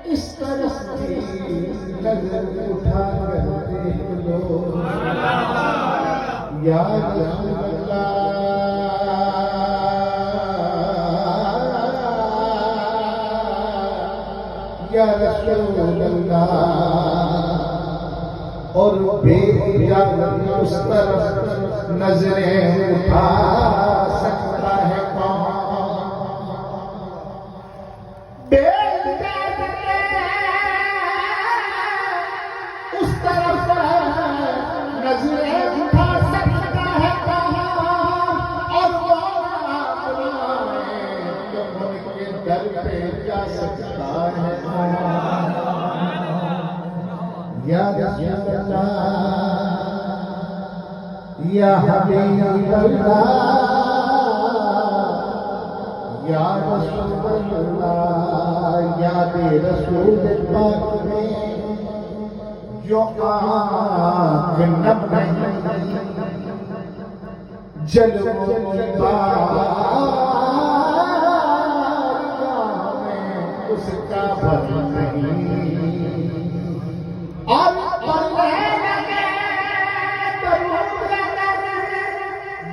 इस तरफ भी नजर उठा कर देख लो या रसूल अल्लाह, या रसूल अल्लाह। और बेइजाजत उस तरफ नजरें उठा सकता है कौन? उस तरफ नजरें उठा सकता है कौन? और वो उनके दर पे जा सकता है या रसूल अल्लाह, या हबीब अल्लाह, या रसूल अल्लाह। याद रसूल पाक में जो आँख नम जलवों की बारियां में उसका भर नहीं। और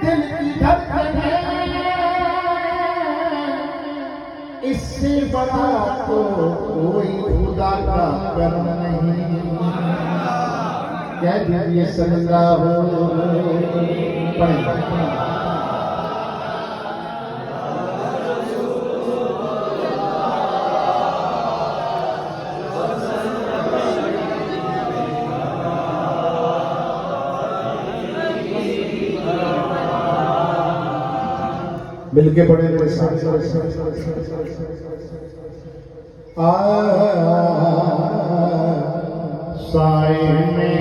दिल की धड़कनें इससे बड़ा तो कोई खुदा का कर्म नहीं। कह दीजिए सल्लल्लाहु अलैहि। मिलके पढ़े बड़े साए में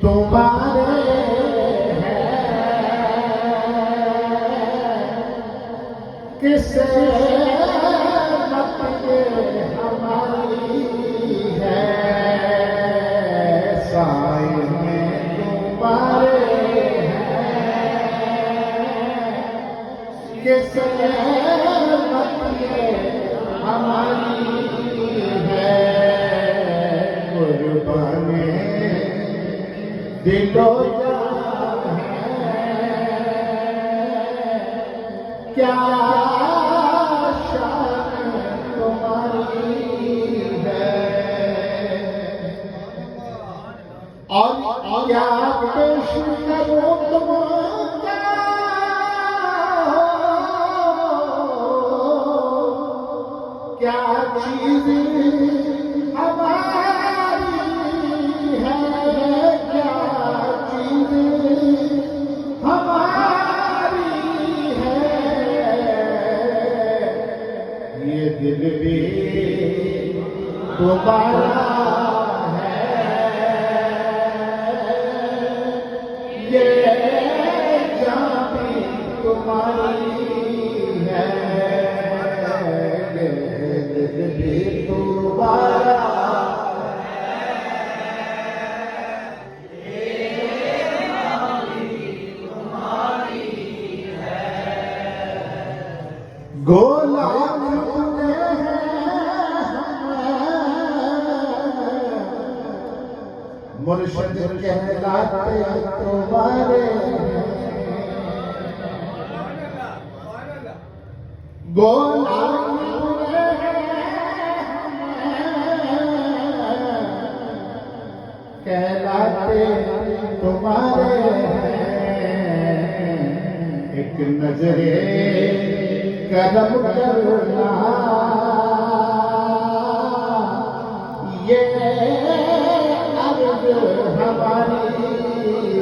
तुम्हारे किसे मत हमारी है। साए में तुम्हारे किसे हमारी है। कुर्बानी दिलो क्या शान तुम्हारी है। और क्या पेश करो तुमका क्या चीज हमारी है। क्या चीज हमारी है। ये दिल भी तुम्हारा है। ये जान भी तुम्हारी है। भी तुम्हारा गोलाम मुर्शिद कहलाते तुम्हारे गोलाम कहलाते तुम्हारे एक नजरे करम करना ये अर्ज हमारी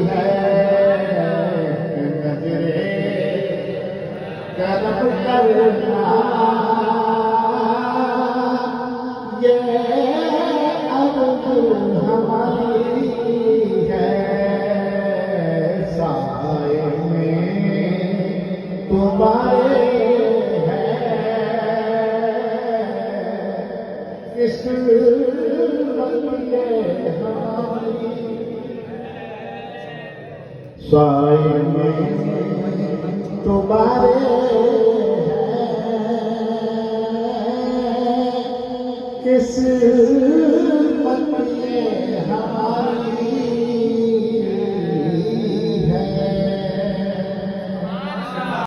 है। एक नजरे करम करना ये अर्ज हमारी है। साए में तुम्हारे है। किस हमारी साए में तुम्हारे